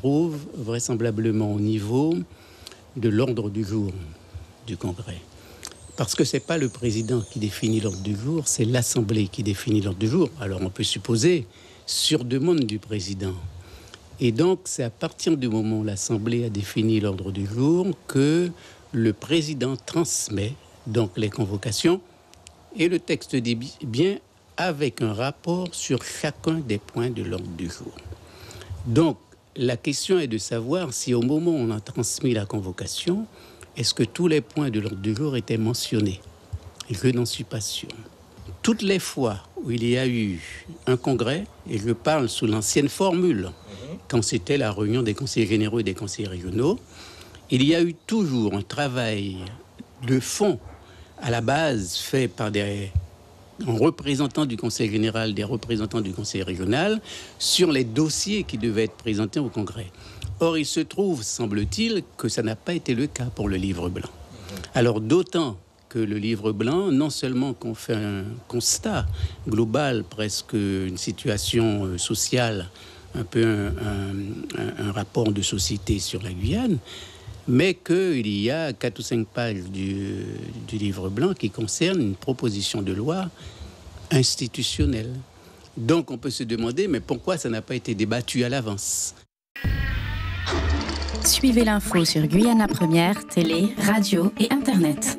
trouve vraisemblablement au niveau de l'ordre du jour du Congrès. Parce que ce n'est pas le président qui définit l'ordre du jour, c'est l'Assemblée qui définit l'ordre du jour. Alors on peut supposer sur demande du président. Et donc c'est à partir du moment où l'Assemblée a défini l'ordre du jour que le président transmet donc les convocations et le texte dit bien avec un rapport sur chacun des points de l'ordre du jour. Donc la question est de savoir si au moment où on a transmis la convocation, est-ce que tous les points de l'ordre du jour étaient mentionnés? Je n'en suis pas sûr. Toutes les fois où il y a eu un congrès, et je parle sous l'ancienne formule, quand c'était la réunion des conseillers généraux et des conseillers régionaux, il y a eu toujours un travail de fond à la base fait par un représentant du conseil général, des représentants du conseil régional, sur les dossiers qui devaient être présentés au congrès. Or, il se trouve, semble-t-il, que ça n'a pas été le cas pour le livre blanc. Alors, d'autant que le livre blanc, non seulement qu'on fait un constat global, presque une situation sociale, un peu un rapport de société sur la Guyane, mais qu'il y a 4 ou 5 pages du livre blanc qui concernent une proposition de loi institutionnelle. Donc, on peut se demander, mais pourquoi ça n'a pas été débattu à l'avance ? Suivez l'info sur Guyana Première, télé, radio et Internet.